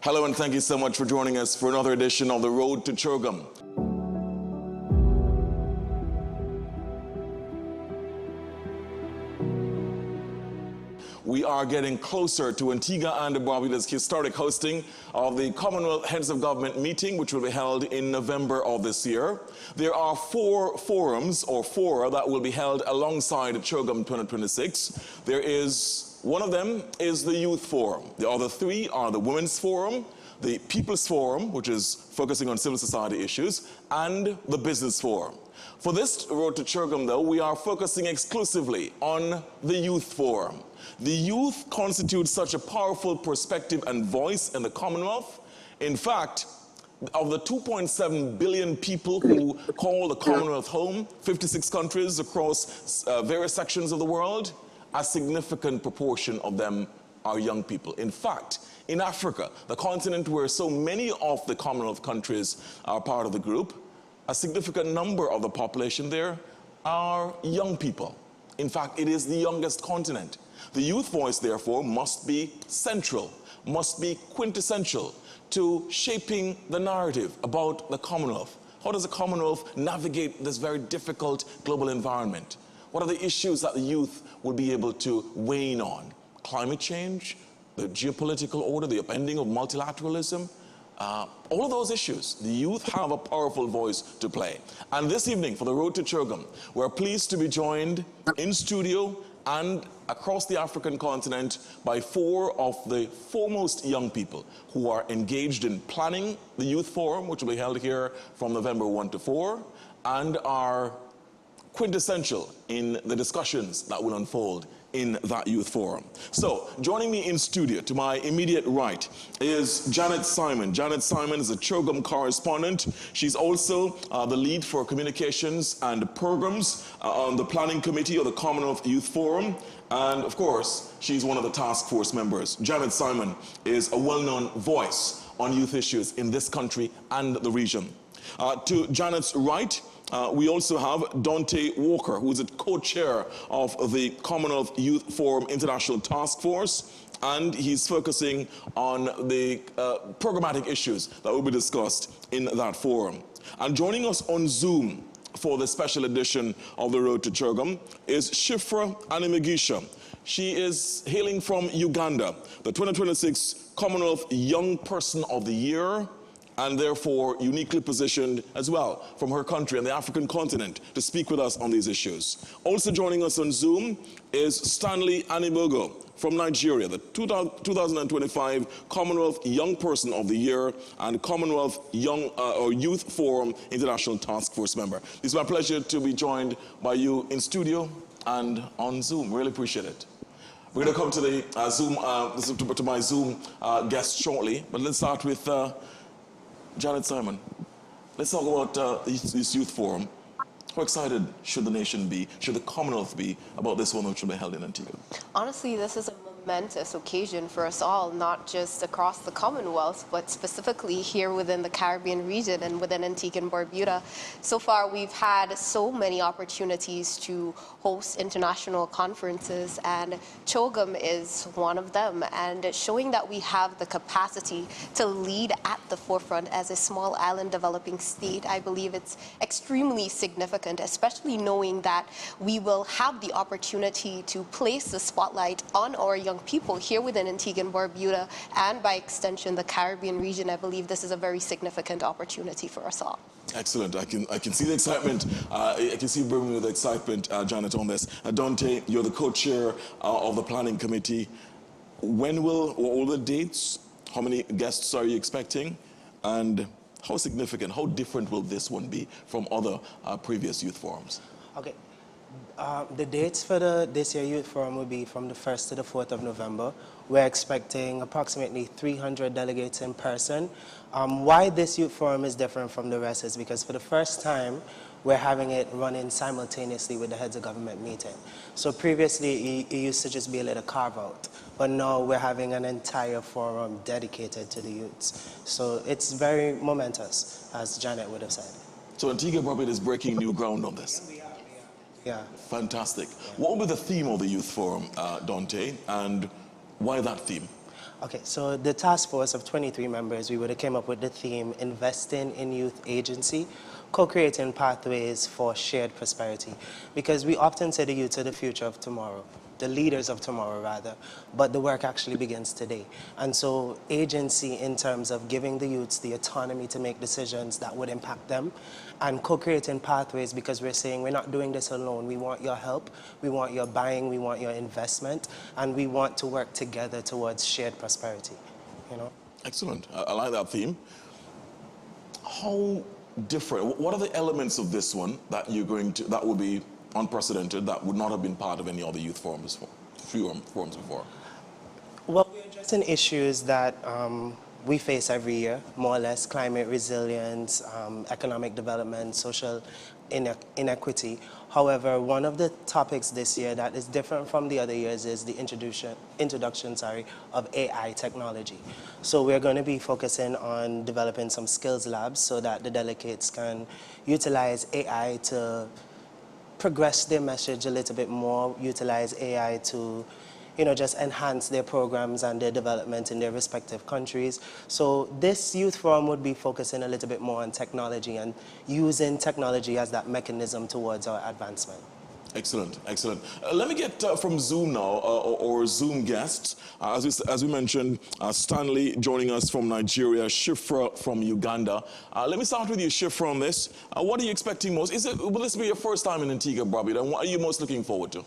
Hello and thank you so much for joining us for another edition of The Road to Chogm. We are getting closer to Antigua and Barbuda's historic hosting of the Commonwealth Heads of Government meeting, which will be held in November of this year. There are four forums, or four, that will be held alongside Chogm 2026. One of them is the Youth Forum. The other three are the Women's Forum, the People's Forum, which is focusing on civil society issues, and the Business Forum. For this Road to Chogm, though, we are focusing exclusively on the Youth Forum. The youth constitute such a powerful perspective and voice in the Commonwealth. In fact, of the 2.7 billion people who call the Commonwealth home, 56 countries across various sections of the world, a significant proportion of them are young people. In fact, in Africa, the continent where so many of the Commonwealth countries are part of the group, a significant number of the population there are young people. In fact, it is the youngest continent. The youth voice, therefore, must be central, must be quintessential to shaping the narrative about the Commonwealth. How does the Commonwealth navigate this very difficult global environment? What are the issues that the youth will be able to weigh in on? Climate change, the geopolitical order, the upending of multilateralism, all of those issues, the youth have a powerful voice to play. And this evening, for the Road to Chogm, we're pleased to be joined in studio and across the African continent by four of the foremost young people who are engaged in planning the Youth Forum, which will be held here from November 1 to 4, and are quintessential in the discussions that will unfold in that Youth Forum. So, joining me in studio to my immediate right is Janet Simon. Janet Simon is a Chogm correspondent. She's also the lead for communications and programs on the planning committee of the Commonwealth Youth Forum. And of course, she's one of the task force members. Janet Simon is a well-known voice on youth issues in this country and the region. To Janet's right, we also have Dante Walker, who is a co-chair of the Commonwealth Youth Forum International Task Force, and he's focusing on the programmatic issues that will be discussed in that forum. And joining us on Zoom for the special edition of The Road to Chogm is Shifra Animagisha. She is hailing from Uganda, the 2026 Commonwealth Young Person of the Year, and therefore uniquely positioned as well from her country and the African continent to speak with us on these issues. Also joining us on Zoom is Stanley Animogo from Nigeria, the 2025 Commonwealth Young Person of the Year and Commonwealth Youth Forum International Task Force member. It's my pleasure to be joined by you in studio and on Zoom. Really appreciate it. We're going to come to the Zoom, to my Zoom guest shortly, but let's start with Janet Simon. Let's talk about this Youth Forum. How excited should the nation be, should the Commonwealth be about this one which will be held in Antigua? Honestly, this is a momentous occasion for us all, not just across the Commonwealth, but specifically here within the Caribbean region and within Antigua and Barbuda. So far, we've had so many opportunities to host international conferences, and Chogm is one of them. And showing that we have the capacity to lead at the forefront as a small island developing state, I believe it's extremely significant, especially knowing that we will have the opportunity to place the spotlight on our young people here within Antigua and Barbuda, and by extension the Caribbean region. I believe this is a very significant opportunity for us all. Excellent. I can see the excitement. I can see brimming with excitement, Janet, on this. Dante, you're the co-chair of the planning committee. What are the dates? How many guests are you expecting? And how significant, how different will this one be from other previous youth forums? Okay. The dates for this year Youth Forum will be from the 1st to the 4th of November. We're expecting approximately 300 delegates in person. Why this Youth Forum is different from the rest is because for the first time, we're having it running simultaneously with the Heads of Government meeting. So previously, it used to just be a little carve-out, but now we're having an entire forum dedicated to the youths. So it's very momentous, as Janet would have said. So Antigua Barbuda is breaking new ground on this. Yeah. Fantastic. What will be the theme of the Youth Forum, Dante, and why that theme? Okay, so the task force of 23 members, we would have came up with the theme, investing in youth agency, co-creating pathways for shared prosperity. Because we often say the youth are the future of tomorrow, the leaders of tomorrow rather, but the work actually begins today. And so agency in terms of giving the youths the autonomy to make decisions that would impact them, and co-creating pathways, because we're saying we're not doing this alone. We want your help, we want your buying, we want your investment, and we want to work together towards shared prosperity, you know? Excellent. I like that theme. How different, what are the elements of this one that you're going to, that would be unprecedented, that would not have been part of any other youth forums before? Well, we're addressing issues that we face every year, more or less: climate resilience, economic development, social inequity. However, one of the topics this year that is different from the other years is the introduction of AI technology. So we're going to be focusing on developing some skills labs so that the delegates can utilize AI to progress their message a little bit more, utilize AI to, you know, just enhance their programs and their development in their respective countries. So this youth forum would be focusing a little bit more on technology and using technology as that mechanism towards our advancement. Excellent, excellent. Let me get from Zoom now, or Zoom guests. As we mentioned, Stanley joining us from Nigeria, Shifra from Uganda. Let me start with you, Shifra, on this. What are you expecting most? Will this be your first time in Antigua, Barbuda? And what are you most looking forward to?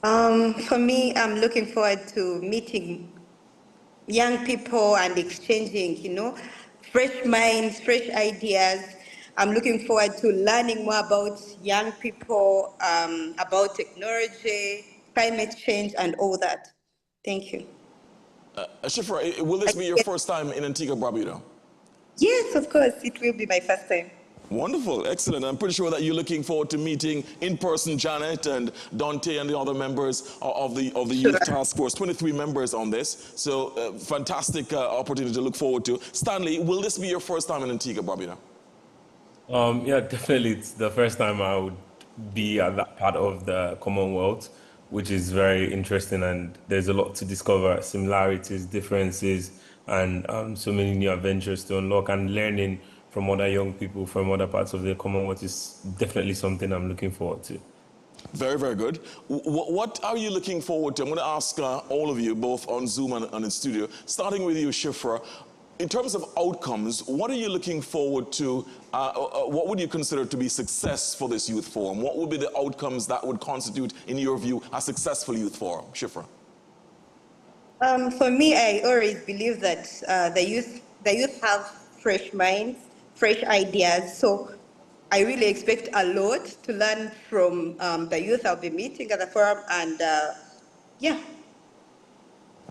For me, I'm looking forward to meeting young people and exchanging, fresh minds, fresh ideas. I'm looking forward to learning more about young people, about technology, climate change, and all that. Thank you. Shifra, will this be your first time in Antigua, Barbuda? Yes, of course, it will be my first time. Wonderful, excellent. I'm pretty sure that you're looking forward to meeting in person Janet and Dante and the other members of the Youth Task Force. 23 members on this, so fantastic opportunity to look forward to. Stanley, will this be your first time in Antigua, Barbuda? Yeah, definitely. It's the first time I would be at that part of the Commonwealth, which is very interesting, and there's a lot to discover, similarities, differences, and so many new adventures to unlock, and learning from other young people from other parts of the Commonwealth is definitely something I'm looking forward to. Very, very good. What are you looking forward to? I'm going to ask all of you, both on Zoom and in studio, starting with you, Shifra. In terms of outcomes, what are you looking forward to? What would you consider to be success for this youth forum? What would be the outcomes that would constitute, in your view, a successful youth forum? Shifra. For me, I always believe that the youth have fresh minds, fresh ideas. So I really expect a lot to learn from the youth I'll be meeting at the forum, and yeah.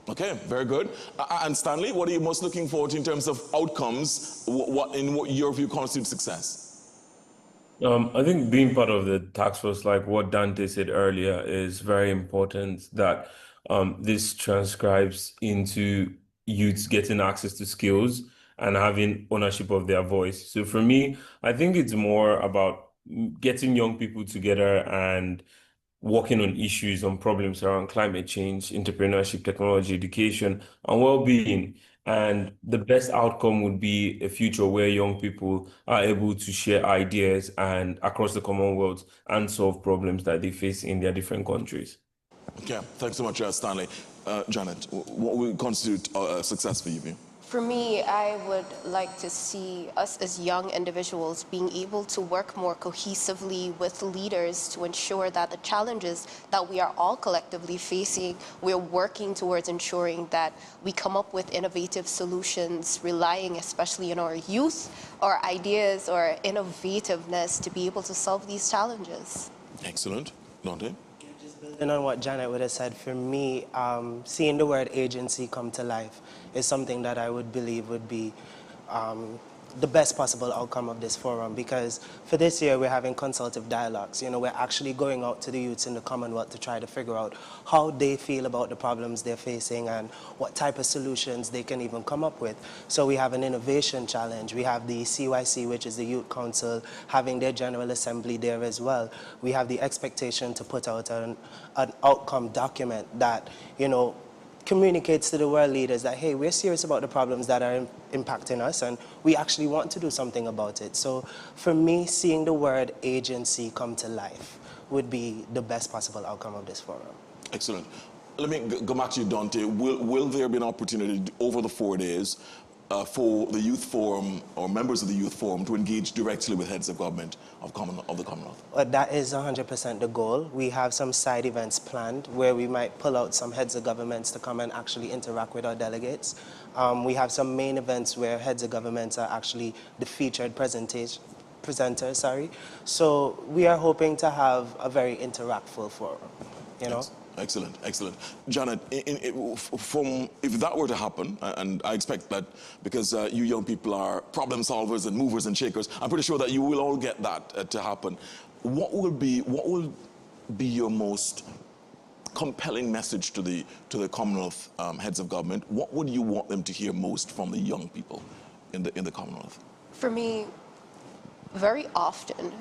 Okay, very good. And Stanley, what are you most looking forward to in terms of outcomes? What your view constitutes success? I think being part of the task force, like what Dante said earlier, is very important, that this transcribes into youths getting access to skills and having ownership of their voice. So for me, I think it's more about getting young people together and working on issues, on problems around climate change, entrepreneurship, technology, education, and well-being. And the best outcome would be a future where young people are able to share ideas and across the Commonwealth and solve problems that they face in their different countries. Okay, thanks so much, Stanley. Janet, what would constitute success for you? For me, I would like to see us as young individuals being able to work more cohesively with leaders to ensure that the challenges that we are all collectively facing, we're working towards ensuring that we come up with innovative solutions, relying especially on our youth, our ideas, or innovativeness to be able to solve these challenges. Excellent. Dante? Building on what Janet would have said, for me, seeing the word agency come to life is something that I would believe would be the best possible outcome of this forum, because for this year we're having consultative dialogues. You know, we're actually going out to the youths in the Commonwealth to try to figure out how they feel about the problems they're facing and what type of solutions they can even come up with. So we have an innovation challenge. We have the CYC, which is the Youth Council, having their General Assembly there as well. We have the expectation to put out an outcome document that, you know, communicates to the world leaders that, hey, we're serious about the problems that are impacting us and we actually want to do something about it. So for me, seeing the word agency come to life would be the best possible outcome of this forum. Excellent. Let me go back to you, Dante. Will there be an opportunity over the 4 days for the Youth Forum or members of the Youth Forum to engage directly with heads of government of the Commonwealth? That is 100% the goal. We have some side events planned where we might pull out some heads of governments to come and actually interact with our delegates. We have some main events where heads of governments are actually the featured presenters. So we are hoping to have a very interactful forum, you know? Excellent, excellent. Janet, if that were to happen, and I expect that because you young people are problem solvers and movers and shakers, I'm pretty sure that you will all get that to happen. What will be your most compelling message to the Commonwealth heads of government? What would you want them to hear most from the young people in the Commonwealth? For me, very often,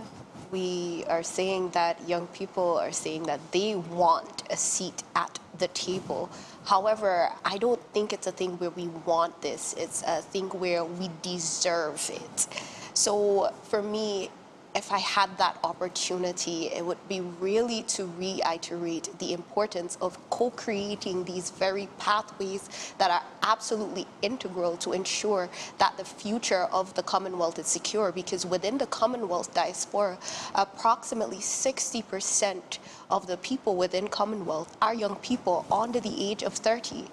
we are saying that young people are saying that they want a seat at the table. However, I don't think it's a thing where we want this. It's a thing where we deserve it. So for me, if I had that opportunity, it would be really to reiterate the importance of co-creating these very pathways that are absolutely integral to ensure that the future of the Commonwealth is secure. Because within the Commonwealth diaspora, approximately 60% of the people within Commonwealth are young people under the age of 30.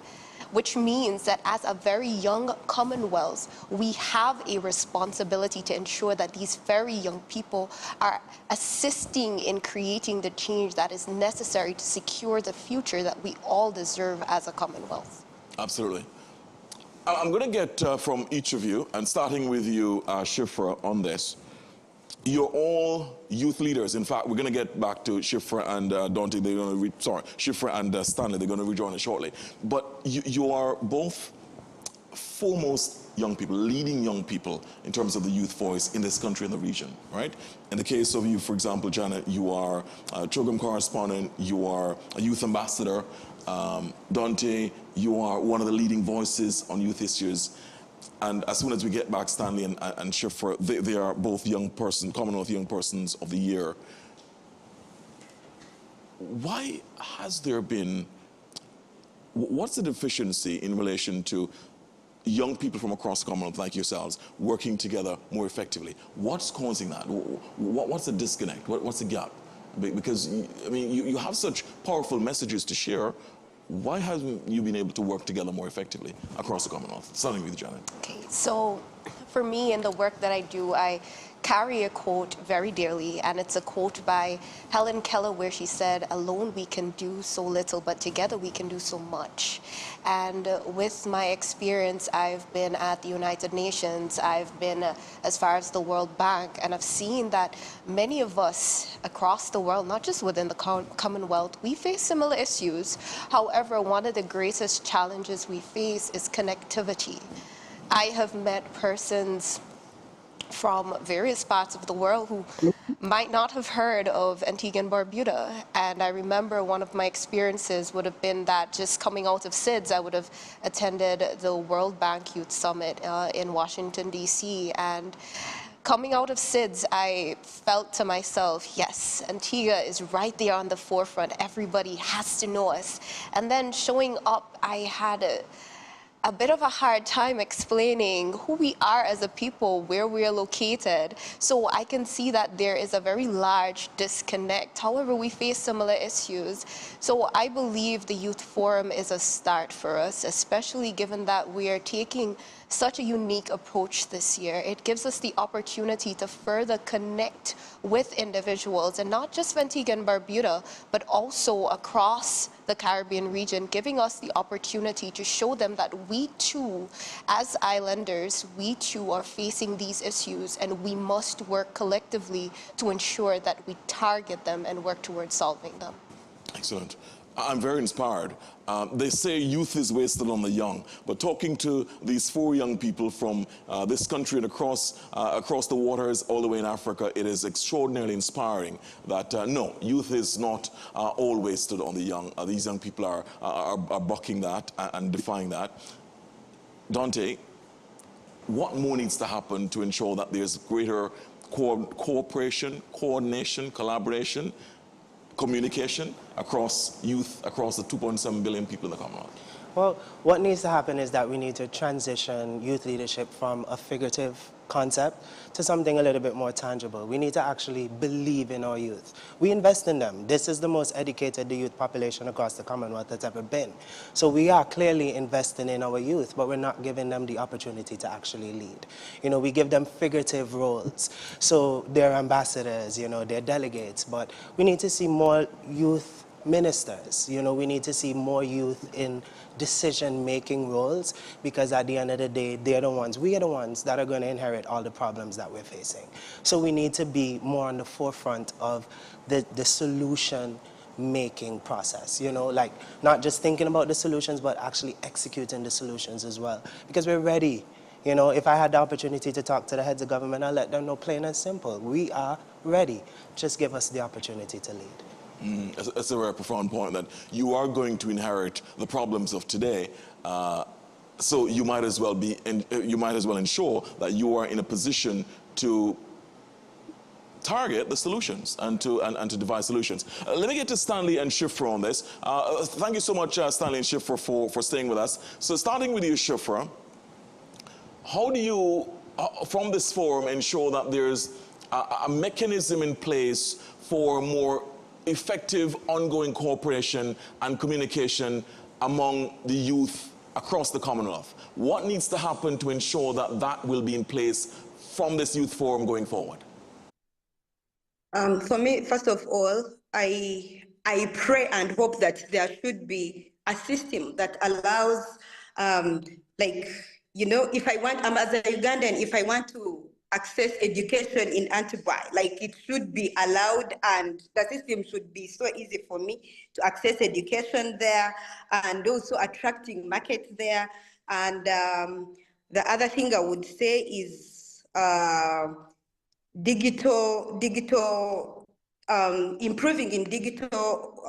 Which means that as a very young Commonwealth, we have a responsibility to ensure that these very young people are assisting in creating the change that is necessary to secure the future that we all deserve as a Commonwealth. Absolutely. I'm going to get from each of you, and starting with you, Shifra, on this. You're all youth leaders. In fact, we're going to get back to Shifra and Dante. They're going to Shifra and Stanley. They're going to rejoin us shortly. But you are both foremost young people, leading young people in terms of the youth voice in this country and the region, right? In the case of you, for example, Janet, you are a Chogm correspondent. You are a youth ambassador. Dante, you are one of the leading voices on youth issues. And as soon as we get back, Stanley and Shifra, they are both Commonwealth Young Persons of the Year. Why has there been, what's the deficiency in relation to young people from across the Commonwealth like yourselves working together more effectively? What's causing that? What's the disconnect? What's the gap? Because, I mean, you have such powerful messages to share. Why haven't you been able to work together more effectively across the Commonwealth? Starting with Janet. Okay, so for me in the work that I do, I carry a quote very dearly, and it's a quote by Helen Keller where she said, "Alone we can do so little, but together we can do so much." And with my experience, I've been at the United Nations, I've been as far as the World Bank, and I've seen that many of us across the world, not just within the Commonwealth, we face similar issues. However, one of the greatest challenges we face is connectivity. I have met persons from various parts of the world who might not have heard of Antigua and Barbuda. And I remember one of my experiences would have been that just coming out of SIDS, I would have attended the World Bank Youth Summit in Washington, D.C. And coming out of SIDS, I felt to myself, yes, Antigua is right there on the forefront. Everybody has to know us. And then showing up, I had a bit of a hard time explaining who we are as a people, where we are located. So I can see that there is a very large disconnect. However, we face similar issues. So I believe the Youth Forum is a start for us, especially given that we are taking such a unique approach this year. It gives us the opportunity to further connect with individuals, and not just Antigua and Barbuda, but also across the Caribbean region, giving us the opportunity to show them that we too, as islanders, we too are facing these issues, and we must work collectively to ensure that we target them and work towards solving them. Excellent. I'm very inspired. They say youth is wasted on the young, but talking to these four young people from this country and across the waters all the way in Africa, it is extraordinarily inspiring that no, youth is not all wasted on the young. These young people are bucking that and defying that. Dante, what more needs to happen to ensure that there's greater cooperation, coordination, collaboration, communication across youth, across the 2.7 billion people in the Commonwealth? Well, what needs to happen is that we need to transition youth leadership from a figurative concept to something a little bit more tangible. We need to actually believe in our youth. We invest in them. This is the most educated the youth population across the Commonwealth has ever been. So we are clearly investing in our youth, but we're not giving them the opportunity to actually lead. You know, we give them figurative roles. So they're ambassadors, you know, they're delegates, but we need to see more youth ministers. You know, we need to see more youth in decision-making roles, because at the end of the day, we are the ones that are going to inherit all the problems that we're facing. So we need to be more on the forefront of the solution-making process, you know, like not just thinking about the solutions, but actually executing the solutions as well, because we're ready. You know, if I had the opportunity to talk to the heads of government, I'll let them know plain and simple, we are ready. Just give us the opportunity to lead. That's a very profound point, that you are going to inherit the problems of today. So you might as well ensure that you are in a position to target the solutions and to devise solutions. Let me get to Stanley and Shifra on this. Thank you so much, Stanley and Shifra, for staying with us. So starting with you, Shifra, how do you, from this forum, ensure that there's a mechanism in place for more effective ongoing cooperation and communication among the youth across the Commonwealth? What needs to happen to ensure that that will be in place from this youth forum going forward? For me, first of all, I pray and hope that there should be a system that allows, like, you know, if I want, as a Ugandan, if I want to access education in Antigua, like it should be allowed, and the system should be so easy for me to access education there, and also attracting markets there. And the other thing I would say is improving in digital,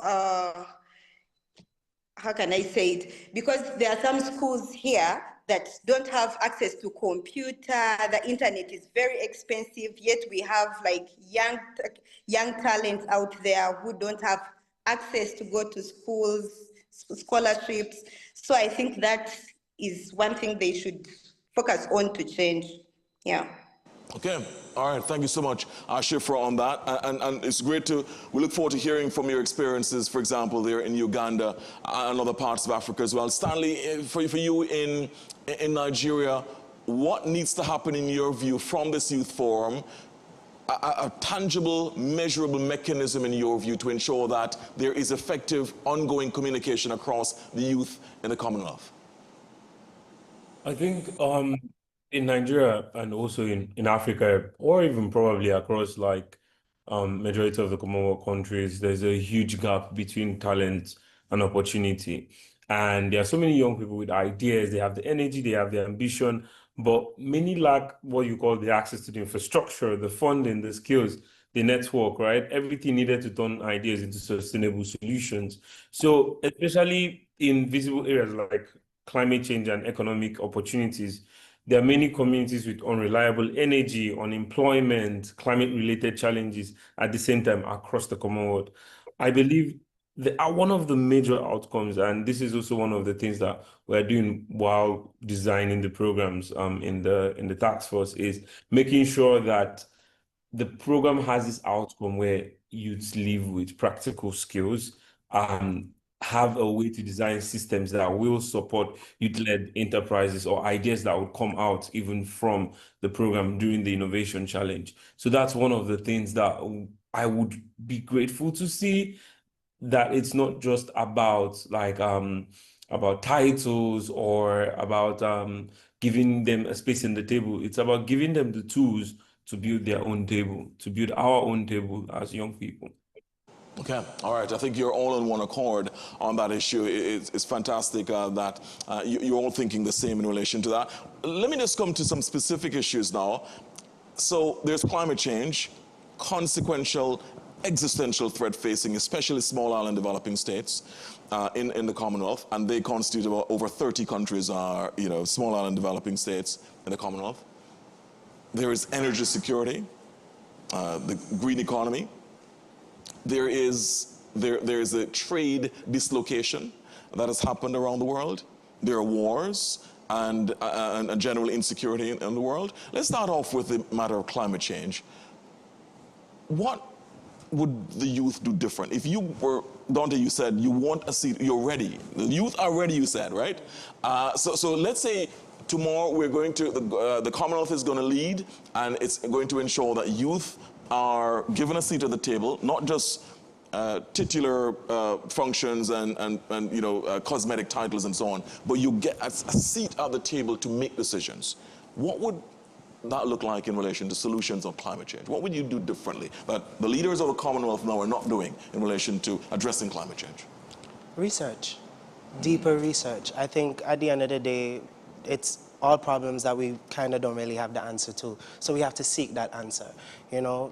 how can I say it? Because there are some schools here that don't have access to computer, the internet is very expensive, yet we have like young talents out there who don't have access to go to schools, scholarships. So I think that is one thing they should focus on to change. Yeah. Okay, all right, thank you so much, Shifra, on that. And it's great we look forward to hearing from your experiences, for example, there in Uganda and other parts of Africa as well. Stanley, for you in Nigeria, what needs to happen in your view from this youth forum, a tangible, measurable mechanism in your view to ensure that there is effective, ongoing communication across the youth in the Commonwealth? I think in Nigeria and also in Africa, or even probably across like majority of the Commonwealth countries, there's a huge gap between talent and opportunity. And there are so many young people with ideas, they have the energy, they have the ambition, but many lack what you call the access to the infrastructure, the funding, the skills, the network, right? Everything needed to turn ideas into sustainable solutions. So especially in visible areas like climate change and economic opportunities, there are many communities with unreliable energy, unemployment, climate-related challenges at the same time across the Commonwealth. I believe one of the major outcomes, and this is also one of the things that we're doing while designing the programs in the task force, is making sure that the program has this outcome where youths live with practical skills and have a way to design systems that will support youth-led enterprises or ideas that would come out even from the program during the innovation challenge. So that's one of the things that I would be grateful to see, that it's not just about like about titles or about giving them a space in the table. It's about giving them the tools to build their own table, to build our own table as young people. Okay, all right. I think you're all in one accord on that issue. It's fantastic that you're all thinking the same in relation to that. Let me just come to some specific issues now. So there's climate change, consequential, existential threat facing, especially small island developing states in the Commonwealth, and they constitute about over 30 countries are, small island developing states in the Commonwealth. There is energy security, the green economy. There is a trade dislocation that has happened around the world. There are wars and general insecurity in the world. Let's start off with the matter of climate change. What would the youth do different? If you were, Dante, you said you want a seat, you're ready. The youth are ready, you said, right? So let's say tomorrow we're going to, the Commonwealth is going to lead, and it's going to ensure that youth are given a seat at the table, not just titular functions and cosmetic titles and so on, but you get a seat at the table to make decisions. What would that look like in relation to solutions on climate change? What would you do differently that the leaders of the Commonwealth now are not doing in relation to addressing climate change? Research, deeper research. I think at the end of the day, it's all problems that we kind of don't really have the answer to. So we have to seek that answer.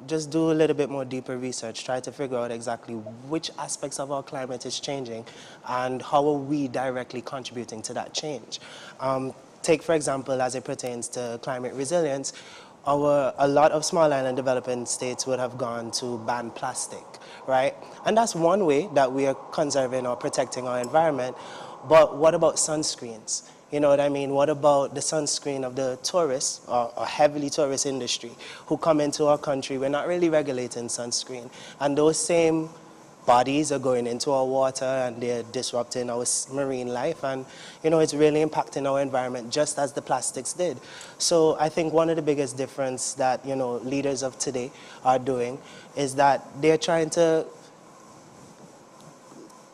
Just do a little bit more deeper research, try to figure out exactly which aspects of our climate is changing and how are we directly contributing to that change. Take, for example, as it pertains to climate resilience, a lot of small island developing states would have gone to ban plastic, right? And that's one way that we are conserving or protecting our environment. But what about sunscreens? You know what I mean? What about the sunscreen of the tourists, or heavily tourist industry, who come into our country? We're not really regulating sunscreen. And those same bodies are going into our water and they're disrupting our marine life. And, it's really impacting our environment just as the plastics did. So I think one of the biggest difference that, leaders of today are doing is that they're trying to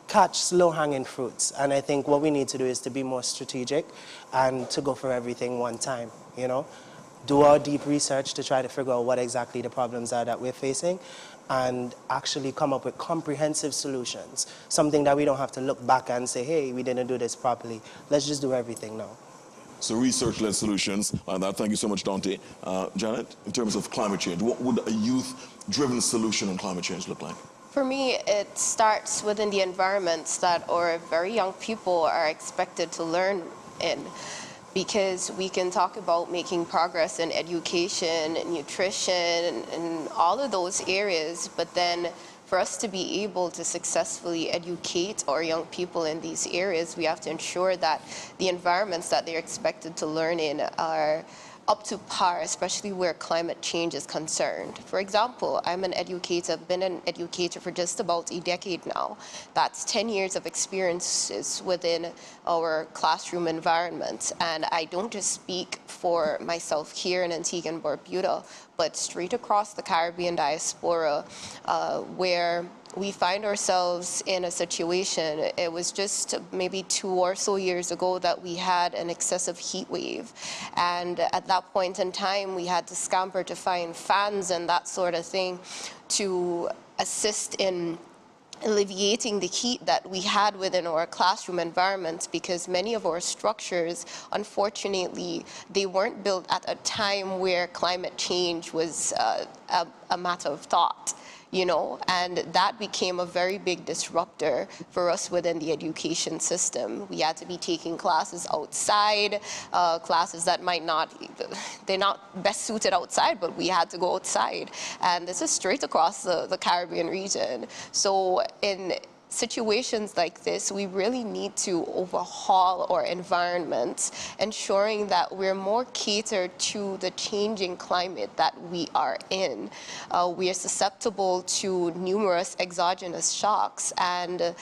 catch low-hanging fruits. And I think what we need to do is to be more strategic and to go for everything one time, Do our deep research to try to figure out what exactly the problems are that we're facing and actually come up with comprehensive solutions, something that we don't have to look back and say, hey, we didn't do this properly. Let's just do everything now. So research-led solutions, thank you so much, Dante. Janet, in terms of climate change, what would a youth-driven solution on climate change look like? For me, it starts within the environments that our very young people are expected to learn in, because we can talk about making progress in education, nutrition, and all of those areas, but then for us to be able to successfully educate our young people in these areas, we have to ensure that the environments that they're expected to learn in are up to par, especially where climate change is concerned. For example, I'm an educator, I've been an educator for just about a decade now. That's 10 years of experiences within our classroom environment. And I don't just speak for myself here in Antigua and Barbuda, but straight across the Caribbean diaspora, where we find ourselves in a situation. It was just maybe 2 or so years ago that we had an excessive heat wave. And at that point in time, we had to scamper to find fans and that sort of thing to assist in alleviating the heat that we had within our classroom environments, because many of our structures, unfortunately, they weren't built at a time where climate change was a matter of thought. And that became a very big disruptor for us within the education system. We had to be taking classes outside, classes that they're not best suited outside, but we had to go outside. And this is straight across the Caribbean region. So in situations like this, we really need to overhaul our environments, ensuring that we're more catered to the changing climate that we are in. We are susceptible to numerous exogenous shocks, and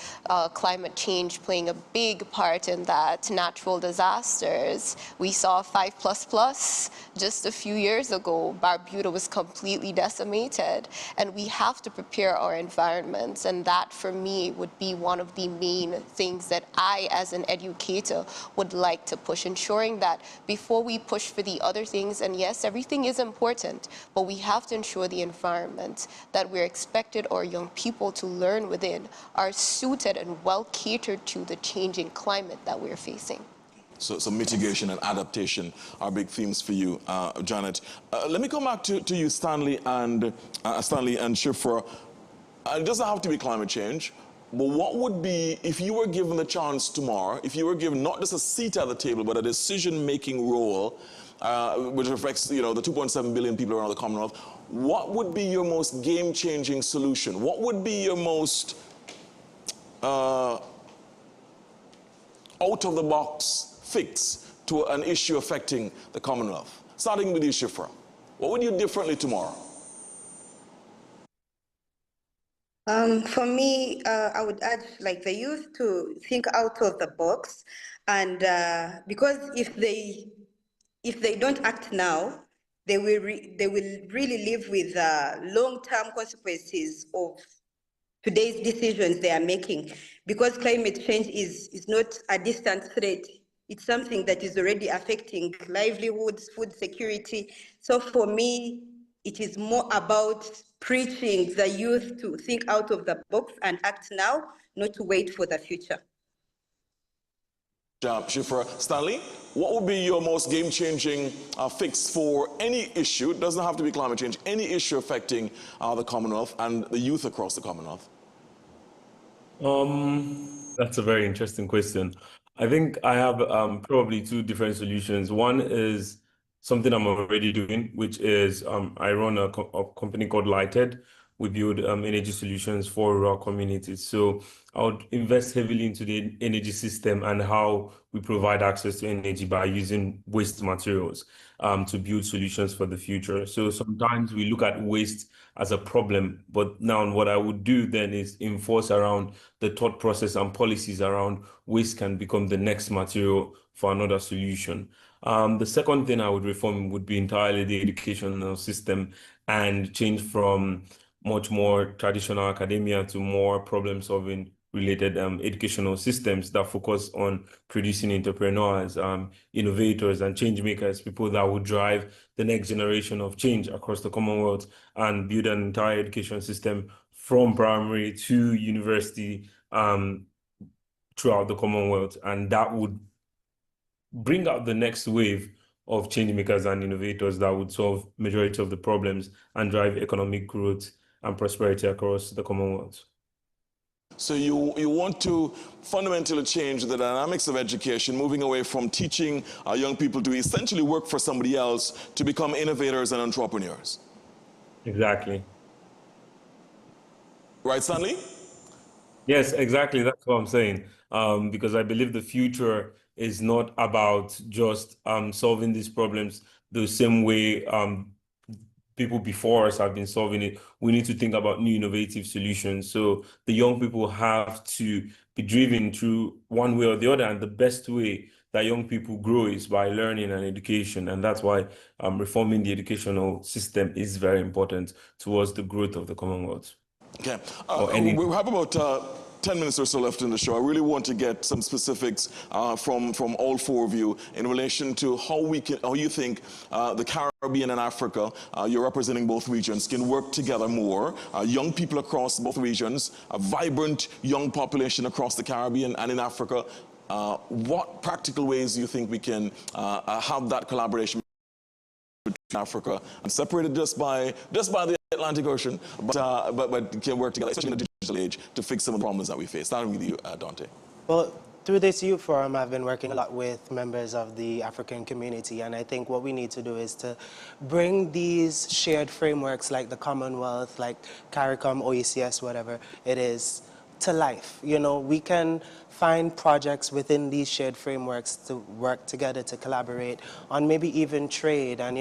climate change playing a big part in that. Natural disasters. We saw 5++ just a few years ago. Barbuda was completely decimated, and we have to prepare our environments, and that for me would be one of the main things that I, as an educator, would like to push, ensuring that before we push for the other things, and yes, everything is important, but we have to ensure the environment that we're expected our young people to learn within are suited and well catered to the changing climate that we're facing. So mitigation and adaptation are big themes for you, Janet. Let me come back to you, Stanley and Shifra. It doesn't have to be climate change, but what would be, if you were given the chance tomorrow, if you were given not just a seat at the table, but a decision-making role, which affects, the 2.7 billion people around the Commonwealth, what would be your most game-changing solution? What would be your most out-of-the-box fix to an issue affecting the Commonwealth? Starting with you, Shifra. What would you do differently tomorrow? For me, I would urge the youth to think out of the box, and because if they don't act now, they will really live with long-term consequences of today's decisions they are making, because climate change is not a distant threat. It's something that is already affecting livelihoods, food security. So for me, it is more about preaching the youth to think out of the box and act now, not to wait for the future. Shifra. Stanley, what would be your most game-changing fix for any issue? It doesn't have to be climate change, any issue affecting the Commonwealth and the youth across the Commonwealth? That's a very interesting question. I think I have probably two different solutions. One is something I'm already doing, which is I run a company called Lighted. We build energy solutions for rural communities. So I would invest heavily into the energy system and how we provide access to energy by using waste materials to build solutions for the future. So sometimes we look at waste as a problem, but now what I would do then is enforce around the thought process and policies around waste can become the next material for another solution. The second thing I would reform would be entirely the educational system and change from much more traditional academia to more problem-solving related educational systems that focus on producing entrepreneurs, innovators, and change makers, people that will drive the next generation of change across the Commonwealth and build an entire education system from primary to university throughout the Commonwealth. And that would bring out the next wave of change makers and innovators that would solve majority of the problems and drive economic growth and prosperity across the Commonwealth. So you want to fundamentally change the dynamics of education, moving away from teaching young people to essentially work for somebody else to become innovators and entrepreneurs. Exactly. Right, Stanley? Yes, exactly. That's what I'm saying. Because I believe the future is not about just solving these problems the same way people before us have been solving it. We need to think about new innovative solutions. So the young people have to be driven through one way or the other. And the best way that young people grow is by learning and education. And that's why reforming the educational system is very important towards the growth of the Commonwealth. Okay. We Or have about 10 minutes or so left in the show. I really want to get some specifics from all four of you in relation to how you think the Caribbean and Africa, you're representing both regions, can work together more. Young people across both regions, a vibrant young population across the Caribbean and in Africa. What practical ways do you think we can have that collaboration between Africa and separated just by the Atlantic Ocean, but can work together, especially in the digital age, to fix some of the problems that we face? Starting with you, Dante. Well, through this youth forum, I've been working a lot with members of the African community, and I think what we need to do is to bring these shared frameworks like the Commonwealth, like CARICOM, OECS, whatever it is, to life. We can find projects within these shared frameworks to work together, to collaborate on maybe even trade and,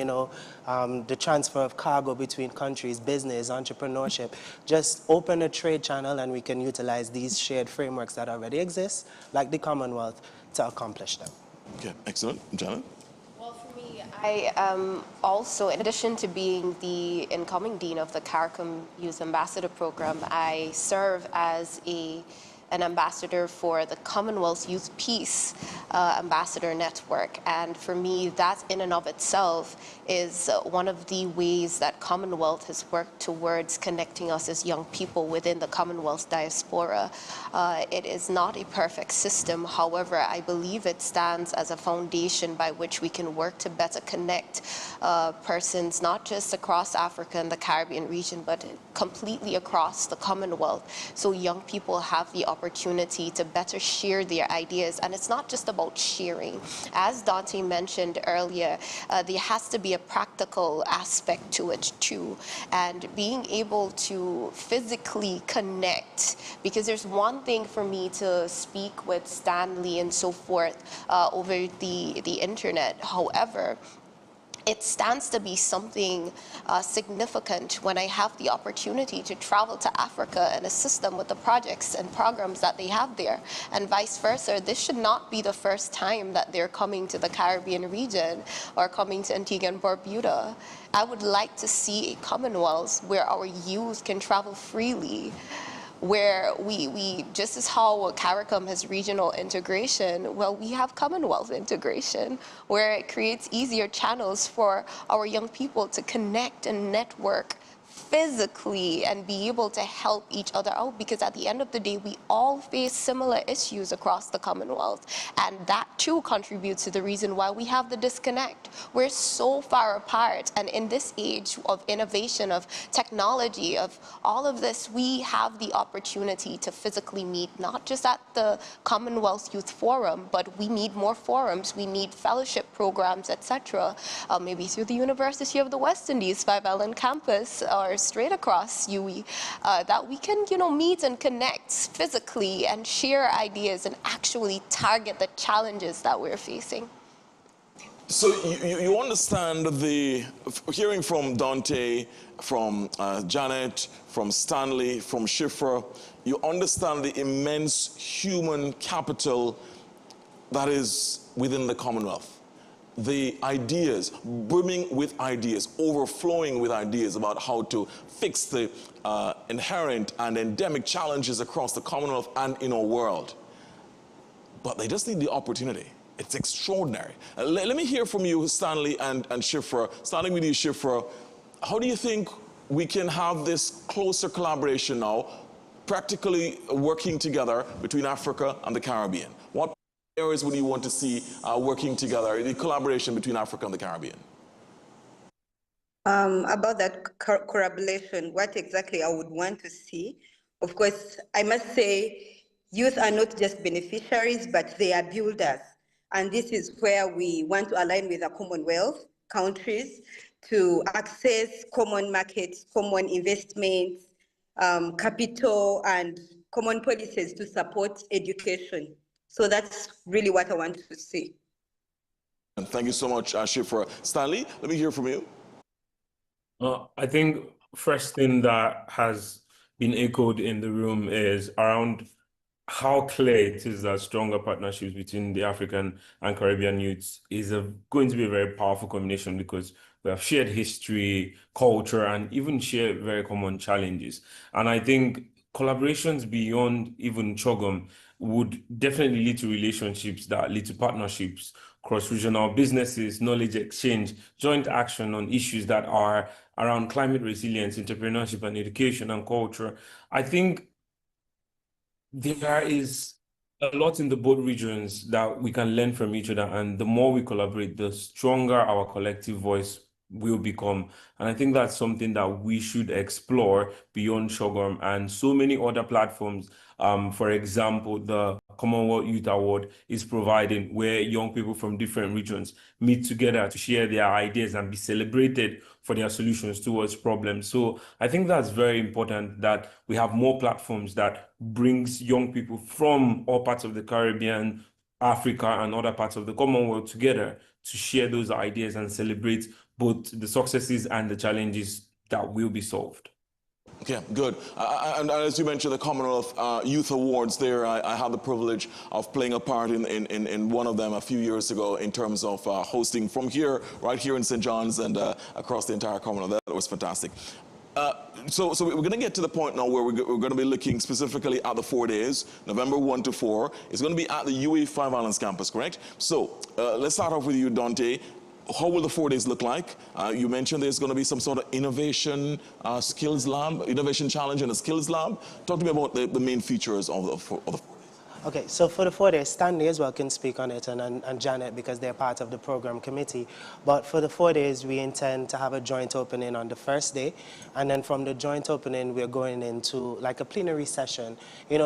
the transfer of cargo between countries, business, entrepreneurship. Just open a trade channel and we can utilize these shared frameworks that already exist, like the Commonwealth, to accomplish them. Okay, excellent. Janet? Well, for me, I also, in addition to being the incoming dean of the CARICOM Youth Ambassador Program, I serve as a an ambassador for the Commonwealth Youth Peace Ambassador Network. And for me, that in and of itself is one of the ways that Commonwealth has worked towards connecting us as young people within the Commonwealth diaspora. It is not a perfect system. However, I believe it stands as a foundation by which we can work to better connect persons, not just across Africa and the Caribbean region, but completely across the Commonwealth. So young people have the opportunity to better share their ideas. And it's not just about sharing. As Dante mentioned earlier, there has to be a practical aspect to it too. And being able to physically connect, because there's one thing for me to speak with Stanley and so forth over the internet. However, it stands to be something significant when I have the opportunity to travel to Africa and assist them with the projects and programs that they have there, and vice versa. This should not be the first time that they're coming to the Caribbean region or coming to Antigua and Barbuda. I would like to see a Commonwealth where our youth can travel freely, where we just as how CARICOM has regional integration, well, we have Commonwealth integration, where it creates easier channels for our young people to connect and network physically and be able to help each other out, because at the end of the day, we all face similar issues across the Commonwealth. And that too contributes to the reason why we have the disconnect. We're so far apart. And in this age of innovation, of technology, of all of this, we have the opportunity to physically meet, not just at the Commonwealth Youth Forum, but we need more forums. We need fellowship programs, etc. Maybe through the University of the West Indies, 5 Island campus, or straight across UE, that we can, meet and connect physically and share ideas and actually target the challenges that we're facing. So you understand hearing from Dante, from Janet, from Stanley, from Shifra, you understand the immense human capital that is within the Commonwealth. The ideas, brimming with ideas, overflowing with ideas about how to fix the inherent and endemic challenges across the Commonwealth and in our world. But they just need the opportunity. It's extraordinary. Let me hear from you, Stanley and Shifra. Starting with you, Shifra, how do you think we can have this closer collaboration now, practically working together between Africa and the Caribbean? What areas would you want to see working together, the collaboration between Africa and the Caribbean? About that collaboration, what exactly I would want to see, of course, I must say, youth are not just beneficiaries, but they are builders. And this is where we want to align with the Commonwealth countries to access common markets, common investments, capital, and common policies to support education. So that's really what I want to see. Thank you so much, Shifra. Stanley, let me hear from you. I think first thing that has been echoed in the room is around how clear it is that stronger partnerships between the African and Caribbean youths is going to be a very powerful combination, because we have shared history, culture, and even share very common challenges. And I think collaborations beyond even Chogm would definitely lead to relationships that lead to partnerships, cross-regional businesses, knowledge exchange, joint action on issues that are around climate resilience, entrepreneurship, and education and culture. I think there is a lot in the both regions that we can learn from each other, and the more we collaborate, the stronger our collective voice will become. And I think that's something that we should explore beyond Chogm and so many other platforms. For example, the Commonwealth Youth Award is providing, where young people from different regions meet together to share their ideas and be celebrated for their solutions towards problems. So I think that's very important, that we have more platforms that brings young people from all parts of the Caribbean, Africa, and other parts of the Commonwealth together to share those ideas and celebrate both the successes and the challenges that will be solved. Okay, good. And as you mentioned, the Commonwealth Youth Awards there, I had the privilege of playing a part in one of them a few years ago in terms of hosting from here, right here in St. John's and across the entire Commonwealth. That was fantastic. So we're going to get to the point now where we're going to be looking specifically at the 4 days, November 1 to 4. It's going to be at the UAE Five Islands campus, correct? So let's start off with you, Dante. How will the 4 days look like? You mentioned there's going to be some sort of innovation skills lab, innovation challenge and a skills lab. Talk to me about the main features of the 4 days. Okay, so for the 4 days, Stanley as well can speak on it, and Janet, because they're part of the program committee. But for the 4 days, we intend to have a joint opening on the first day, and then from the joint opening, we're going into like a plenary session,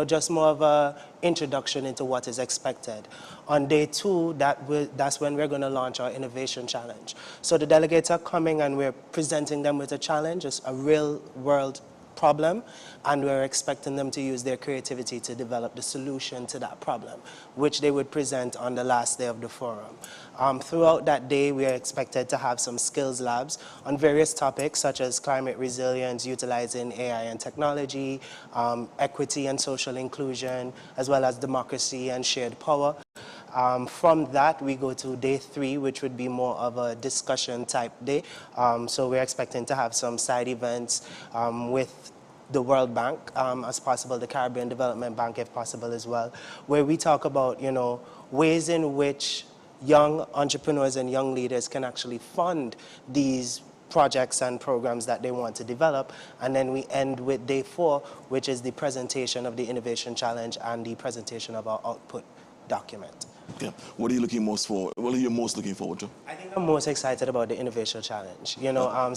just more of a introduction into what is expected. On day 2, that's when we're going to launch our innovation challenge. So the delegates are coming, and we're presenting them with a challenge, a real-world problem, and we're expecting them to use their creativity to develop the solution to that problem, which they would present on the last day of the forum. Throughout that day, we are expected to have some skills labs on various topics such as climate resilience, utilizing AI and technology, equity and social inclusion, as well as democracy and shared power. From that, we go to day 3, which would be more of a discussion type day. So we're expecting to have some side events with the World Bank, as possible, the Caribbean Development Bank, if possible as well, where we talk about, ways in which young entrepreneurs and young leaders can actually fund these projects and programs that they want to develop. And then we end with day 4, which is the presentation of the Innovation Challenge and the presentation of our output document. Yeah. What are you looking most for? What are you most looking forward to? I think I'm most excited about the Innovation Challenge.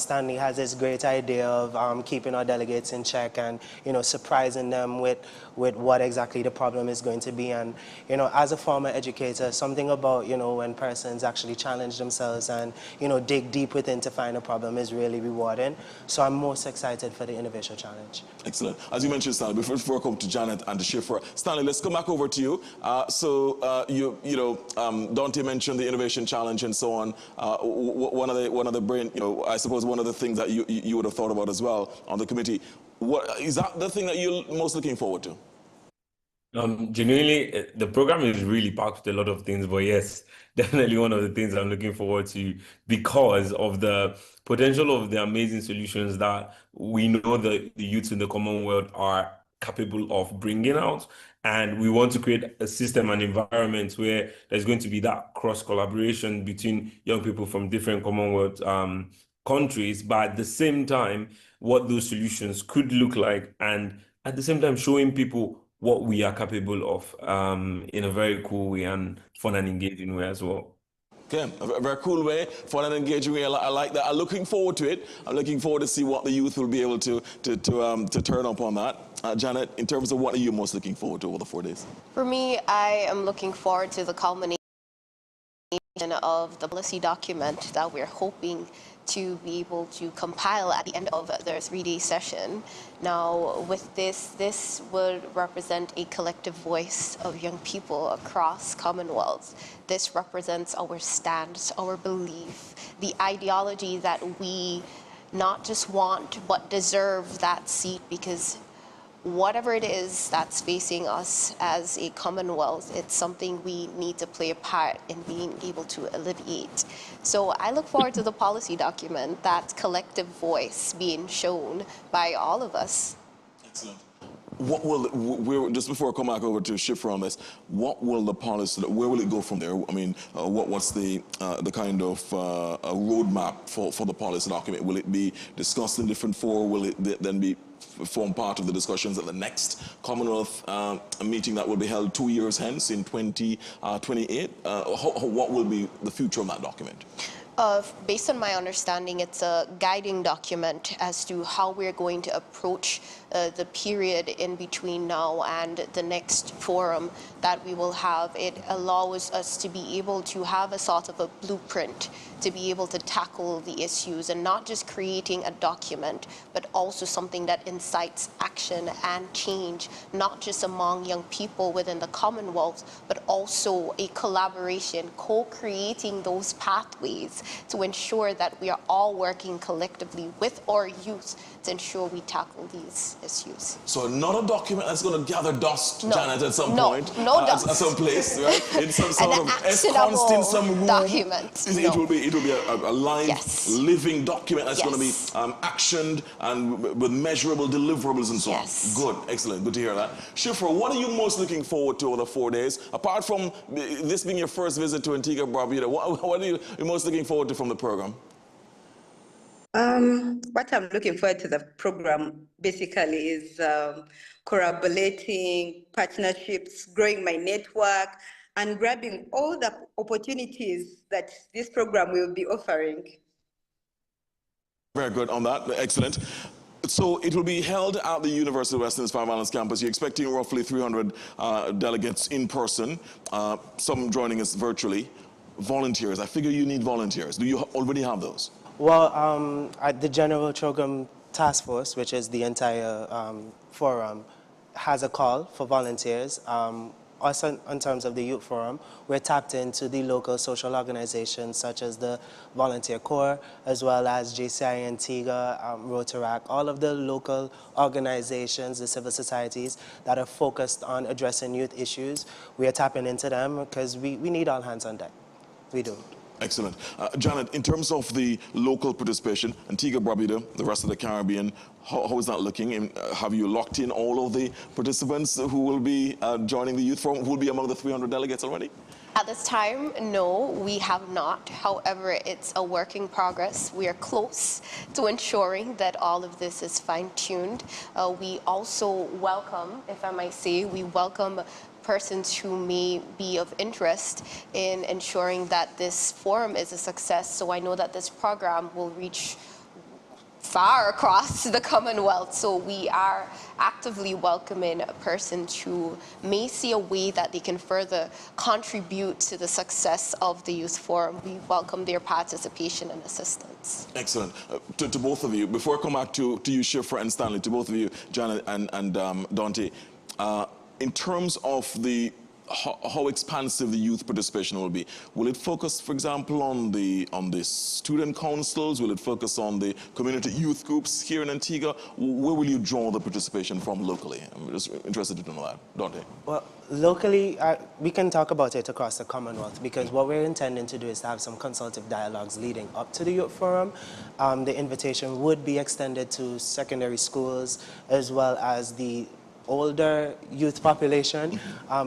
Stanley has this great idea of keeping our delegates in check and, surprising them with what exactly the problem is going to be. And, as a former educator, something about, when persons actually challenge themselves and, dig deep within to find a problem is really rewarding. So I'm most excited for the Innovation Challenge. Excellent. As you mentioned, Stanley, before I come to Janet and to Shifra, Stanley, let's come back over to you. Dante mentioned the Innovation Challenge and so on. One of the brain, I suppose one of the things that you would have thought about as well on the committee. What is that the thing that you're most looking forward to? Genuinely, the program is really packed with a lot of things, but yes, definitely one of the things I'm looking forward to because of the potential of the amazing solutions that we know the youths in the Commonwealth are capable of bringing out. And we want to create a system and environment where there's going to be that cross-collaboration between young people from different Commonwealth countries, but at the same time, what those solutions could look like, and at the same time, showing people what we are capable of in a very cool way and fun and engaging way as well. Okay, a very cool way, fun and engaging way. I like that. I'm looking forward to it. I'm looking forward to see what the youth will be able to turn up on that. Janet, in terms of what are you most looking forward to over the 4 days? For me, I am looking forward to the culmination of the policy document that we're hoping to be able to compile at the end of the 3-day session. Now, with this would represent a collective voice of young people across Commonwealth. This represents our stance, our belief, the ideology that we not just want, but deserve that seat, because whatever it is that's facing us as a Commonwealth, it's something we need to play a part in being able to alleviate. So I look forward to the policy document, that collective voice being shown by all of us. Excellent. What will just before I come back over to Shifra on this, what will the policy? Where will it go from there? I mean, what's the kind of a roadmap for the policy document? Will it be discussed in different fora? Will it then form part of the discussions at the next Commonwealth meeting that will be held 2 years hence in 2028? What will be the future of that document? Based on my understanding, it's a guiding document as to how we're going to approach the period in between now and the next forum that we will have. It allows us to be able to have a sort of a blueprint to be able to tackle the issues, and not just creating a document, but also something that incites action and change, not just among young people within the Commonwealth, but also a collaboration, co-creating those pathways to ensure that we are all working collectively with our youth to ensure we tackle these issues. So not a document that's going to gather dust, No. Janet, at some No. point. No dust. At some place, right? In some An sort of ensconced in some room. document. It will be a live, Yes. living document that's Yes. going to be actioned and with measurable deliverables and so on. Yes. Good, excellent, good to hear that. Shifra, what are you most looking forward to over the 4 days? Apart from this being your first visit to Antigua Barbuda, what are you most looking forward to from the program? What I'm looking forward to the program basically is corroborating partnerships, growing my network, and grabbing all the opportunities that this program will be offering. Very good on that, excellent. So it will be held at the University of Western Spire Islands campus. You're expecting roughly 300 delegates in person, some joining us virtually. Volunteers, I figure you need volunteers. Do you already have those? Well, the General Chogm Task Force, which is the entire forum, has a call for volunteers. Also, in terms of the Youth Forum, we're tapped into the local social organizations such as the Volunteer Corps, as well as JCI Antigua, Rotaract, all of the local organizations, the civil societies that are focused on addressing youth issues. We are tapping into them because we need all hands on deck. We do. Excellent. Janet, in terms of the local participation, Antigua Barbuda, the rest of the Caribbean, how is that looking? Have you locked in all of the participants who will be joining the Youth Forum, who will be among the 300 delegates already? At this time, no, we have not. However, it's a work in progress. We are close to ensuring that all of this is fine-tuned. We also welcome, if I might say, we welcome persons who may be of interest in ensuring that this forum is a success. So I know that this program will reach far across the Commonwealth. So we are actively welcoming persons who may see a way that they can further contribute to the success of the Youth Forum. We welcome their participation and assistance. Excellent. To both of you, before I come back to you, Shifra and Stanley, to both of you, Janet and Dante, in terms of how expansive the youth participation will be, will it focus, for example, on the student councils? Will it focus on the community youth groups here in Antigua? Where will you draw the participation from locally? I'm just interested to know that. Dante? Well, locally, we can talk about it across the Commonwealth because what we're intending to do is to have some consultative dialogues leading up to the Youth Forum. The invitation would be extended to secondary schools as well as the older youth population,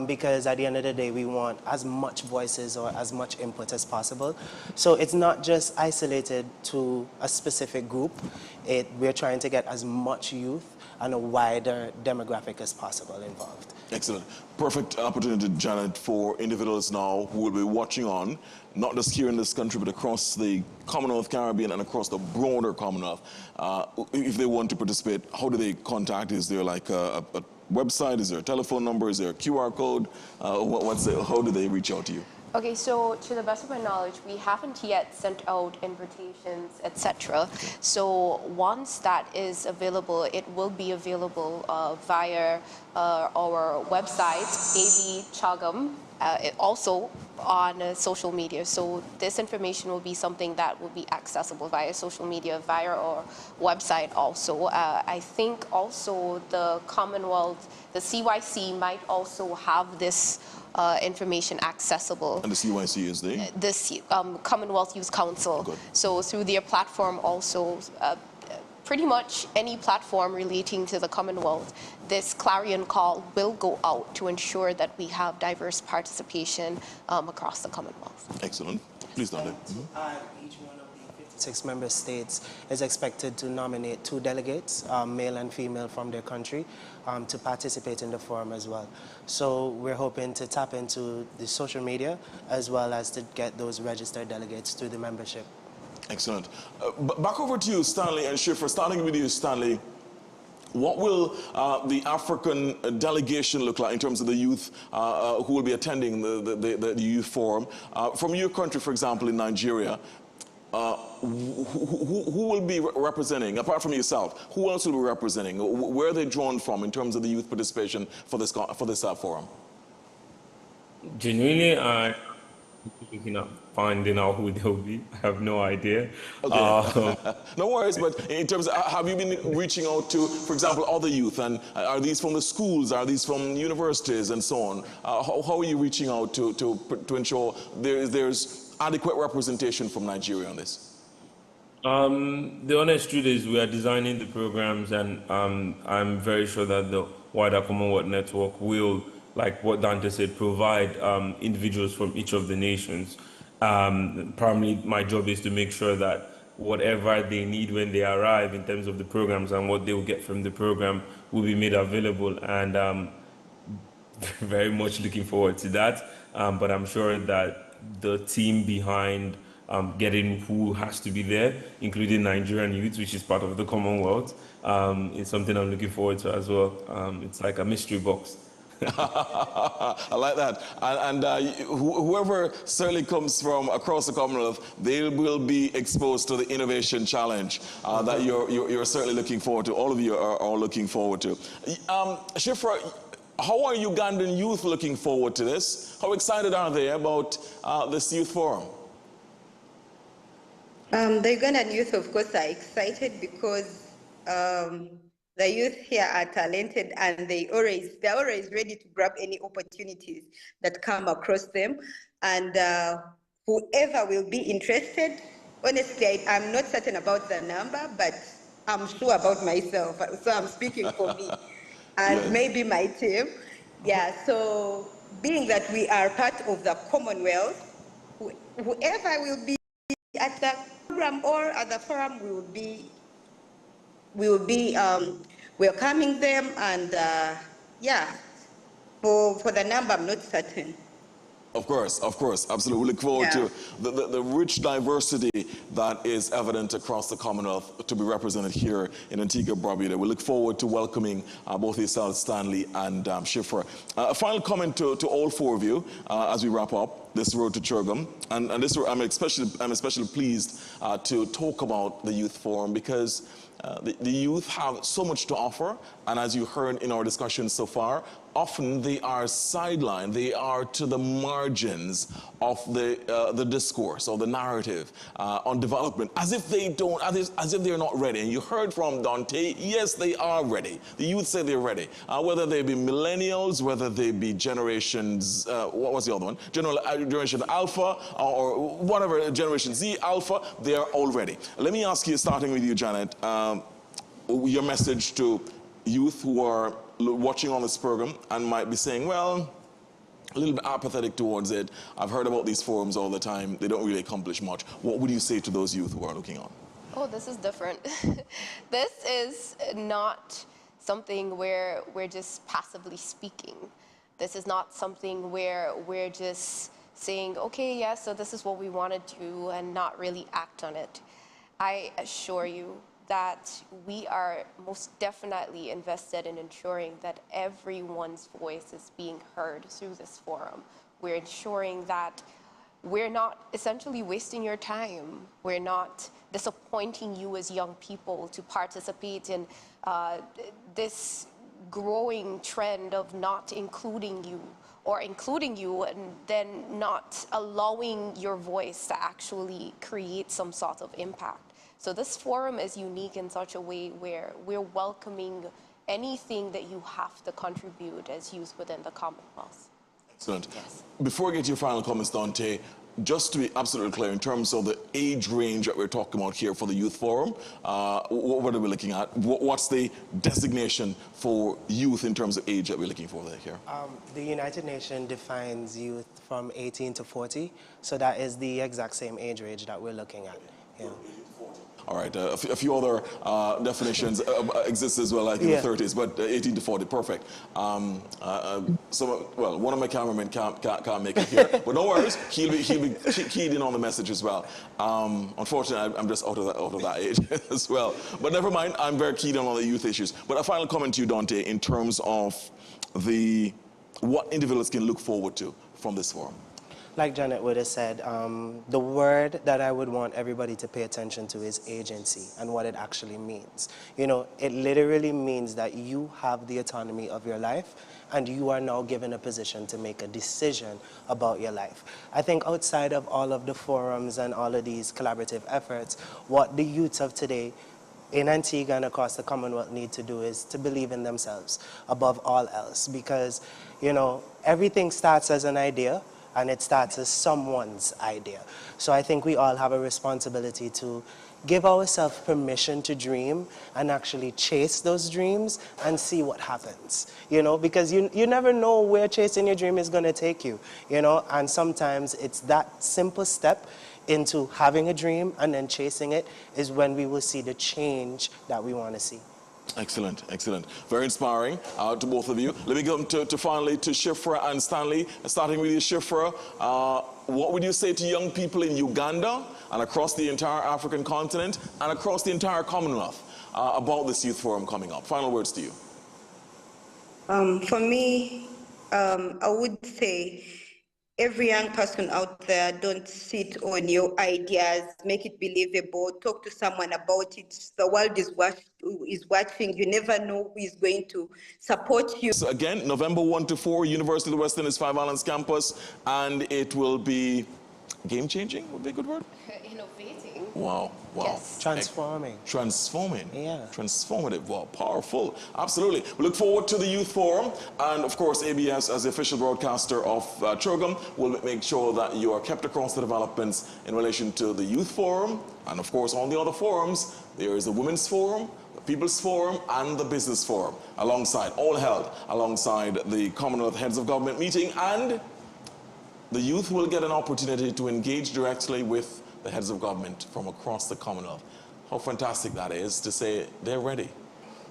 because at the end of the day we want as much voices or as much input as possible. So it's not just isolated to a specific group. We're trying to get as much youth and a wider demographic as possible involved. Excellent. Perfect opportunity, Janet, for individuals now who will be watching on, not just here in this country, but across the Commonwealth Caribbean and across the broader Commonwealth. If they want to participate, how do they contact? Is there like a website? Is there a telephone number? Is there a QR code? How do they reach out to you? Okay, so to the best of my knowledge, we haven't yet sent out invitations, etc. So once that is available, it will be available via our website, AB Chogm, also on social media. So this information will be something that will be accessible via social media, via our website also. I think also the Commonwealth, the CYC might also have this information accessible. And the CYC is the Commonwealth Youth Council. Good. So through their platform also, pretty much any platform relating to the Commonwealth, this clarion call will go out to ensure that we have diverse participation across the Commonwealth. Excellent. Please, Dante. Each one of the 56 member states is expected to nominate 2 delegates, male and female from their country, to participate in the forum as well. So we're hoping to tap into the social media as well as to get those registered delegates through the membership. Excellent. Back over to you, Stanley and Shifra. Starting with you, Stanley. What will the African delegation look like in terms of the youth who will be attending the youth forum? From your country, for example, in Nigeria, who will be representing, apart from yourself, who else will be representing? Where are they drawn from in terms of the youth participation for this forum? Genuinely, looking at finding out who they'll be. I have no idea. Okay, no worries. But in terms of, have you been reaching out to, for example, other youth? And are these from the schools? Are these from universities and so on? How are you reaching out to ensure there's adequate representation from Nigeria on this? The honest truth is we are designing the programs, and I'm very sure that the wider Commonwealth network will, like what Dante said, provide individuals from each of the nations. Primarily, my job is to make sure that whatever they need when they arrive in terms of the programs and what they will get from the program will be made available. And very much looking forward to that. But I'm sure that the team behind getting who has to be there, including Nigerian youth, which is part of the Commonwealth, is something I'm looking forward to as well. It's like a mystery box. I like that. And whoever certainly comes from across the Commonwealth, they will be exposed to the innovation challenge that you're certainly looking forward to. All of you are looking forward to. Shifra, how are Ugandan youth looking forward to this? How excited are they about this youth forum? The Ugandan youth, of course, are excited because the youth here are talented and they're always ready to grab any opportunities that come across them. And whoever will be interested, honestly, I'm not certain about the number, but I'm sure about myself. So I'm speaking for me and maybe my team. Yeah, so being that we are part of the Commonwealth, whoever will be at the program or at the forum will be welcoming them, and yeah, for the number I'm not certain. Of course, absolutely. We look forward to the rich diversity that is evident across the Commonwealth to be represented here in Antigua Barbuda. We look forward to welcoming both yourselves, Stanley and Shifra. A final comment to all four of you as we wrap up this road to Chogm. And this, I'm especially pleased to talk about the Youth Forum because the youth have so much to offer, and as you heard in our discussion so far, often they are sidelined, they are to the margins of the discourse or the narrative on development, as if they're not ready. And you heard from Dante, yes, they are ready. The youth say they're ready. Whether they be millennials, whether they be generations, what was the other one? Generation Alpha or whatever, Generation Z, Alpha, they are all ready. Let me ask you, starting with you, Janet, your message to youth who are watching on this program and might be saying, well, a little bit apathetic towards it. I've heard about these forums all the time. They don't really accomplish much. What would you say to those youth who are looking on? Oh, this is different. This is not something where we're just passively speaking. This is not something where we're just saying, okay, yeah, so this is what we want to do and not really act on it. I assure you that we are most definitely invested in ensuring that everyone's voice is being heard through this forum. We're ensuring that we're not essentially wasting your time. We're not disappointing you as young people to participate in this growing trend of not including you, or including you and then not allowing your voice to actually create some sort of impact. So this forum is unique in such a way where we're welcoming anything that you have to contribute as youth within the Commonwealth. Excellent. Yes. Before I get to your final comments, Dante, just to be absolutely clear, in terms of the age range that we're talking about here for the Youth Forum, what are we looking at? What's the designation for youth in terms of age that we're looking for here? The United Nations defines youth from 18 to 40, so that is the exact same age range that we're looking at. Yeah. All right, a few other definitions exist as well, like in the 30s, but 18 to 40, perfect. Well, one of my cameramen can't make it here, but no worries, he'll be keyed in on the message as well. Unfortunately, I'm just out of that age as well. But never mind, I'm very keyed in on the youth issues. But a final comment to you, Dante, in terms of what individuals can look forward to from this forum. Like Janet would have said, the word that I would want everybody to pay attention to is agency and what it actually means. You know, it literally means that you have the autonomy of your life and you are now given a position to make a decision about your life. I think outside of all of the forums and all of these collaborative efforts, what the youth of today in Antigua and across the Commonwealth need to do is to believe in themselves above all else, because, you know, everything starts as an idea and it starts as someone's idea. So I think we all have a responsibility to give ourselves permission to dream and actually chase those dreams and see what happens, you know, because you never know where chasing your dream is going to take you, you know, and sometimes it's that simple step into having a dream and then chasing it is when we will see the change that we want to see. Excellent, excellent. Very inspiring to both of you. Let me go to finally to Shifra and Stanley. Starting with you, Shifra, what would you say to young people in Uganda and across the entire African continent and across the entire Commonwealth about this youth forum coming up? Final words to you. For me, I would say every young person out there, don't sit on your ideas, make it believable, talk to someone about it. The world is watching. You never know who is going to support you. So again, November 1 to 4, University of the West Indies 5 Islands campus, and it will be game-changing, would be a good word? Innovating. Wow, wow. Yes. Transforming. Transforming. Yeah. Transformative. Wow, powerful. Absolutely. We look forward to the Youth Forum. And of course, ABS, as the official broadcaster of Chogm, will make sure that you are kept across the developments in relation to the Youth Forum. And of course, on the other forums, there is the Women's Forum, the People's Forum, and the Business Forum, alongside, all held alongside the Commonwealth Heads of Government meeting. And the youth will get an opportunity to engage directly with the heads of government from across the Commonwealth. How fantastic that is to say they're ready.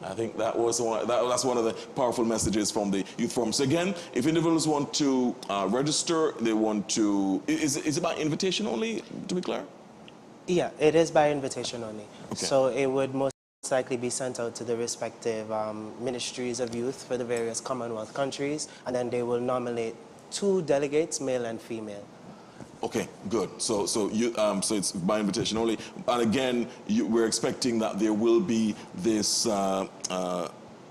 I think that's one of the powerful messages from the Youth Forum. So again, if individuals want to register, they want to, is it by invitation only, to be clear? Yeah, it is by invitation only. Okay. So it would most likely be sent out to the respective ministries of youth for the various Commonwealth countries, and then they will nominate 2 delegates, male and female. Okay, good. So it's by invitation only. And again, we're expecting that there will be this, the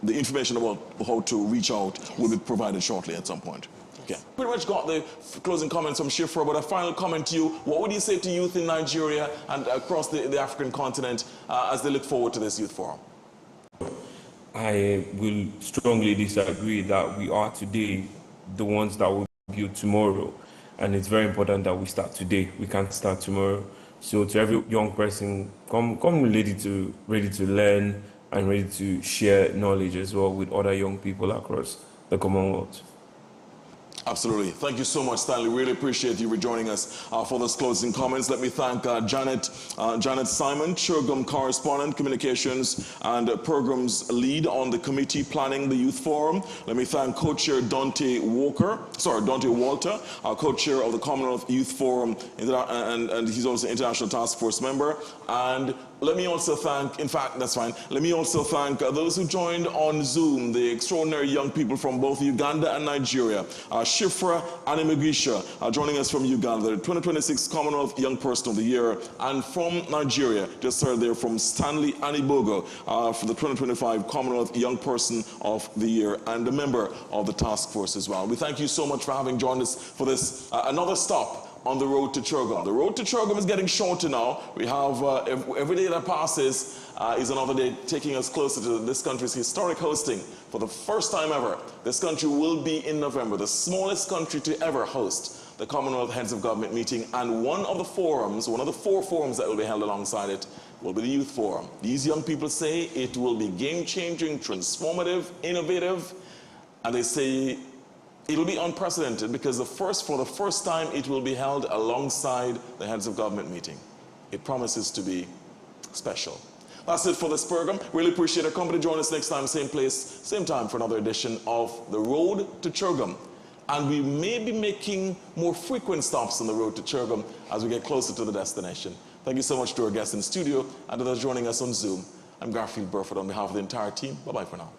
information about how to reach out will be provided shortly at some point. Okay. Pretty much got the closing comments from Shifra, but a final comment to you. What would you say to youth in Nigeria and across the African continent as they look forward to this Youth Forum? I will strongly disagree that we are today the ones that will build tomorrow. And it's very important that we start today. We can't start tomorrow. So to every young person, come ready to learn and ready to share knowledge as well with other young people across the Commonwealth. Absolutely. Thank you so much, Stanley. Really appreciate you rejoining us for those closing comments. Let me thank Janet Simon, Chogm correspondent, communications and programs lead on the committee planning the Youth Forum. Let me thank co-chair Dante Walter, co-chair of the Commonwealth Youth Forum, and he's also International Task Force member. And let me also thank, in fact, that's fine. Let me also thank those who joined on Zoom, the extraordinary young people from both Uganda and Nigeria. Shifra Animagisha joining us from Uganda, the 2026 Commonwealth Young Person of the Year, and from Nigeria, just heard there from Stanley Anibogo for the 2025 Commonwealth Young Person of the Year and a member of the task force as well. We thank you so much for having joined us for this another stop on the road to Chogm. The road to Chogm is getting shorter now. We have every day that passes is another day taking us closer to this country's historic hosting. For the first time ever, this country will be in November, the smallest country to ever host the Commonwealth Heads of Government meeting, and one of the 4 forums that will be held alongside it will be the Youth Forum. These young people say it will be game-changing, transformative, innovative, and they say it will be unprecedented because for the first time it will be held alongside the Heads of Government meeting. It promises to be special. That's it for this program. Really appreciate our company. Join us next time, same place, same time for another edition of The Road to Chogm. And we may be making more frequent stops on the road to Chogm as we get closer to the destination. Thank you so much to our guests in studio and to those joining us on Zoom. I'm Garfield Burford on behalf of the entire team. Bye-bye for now.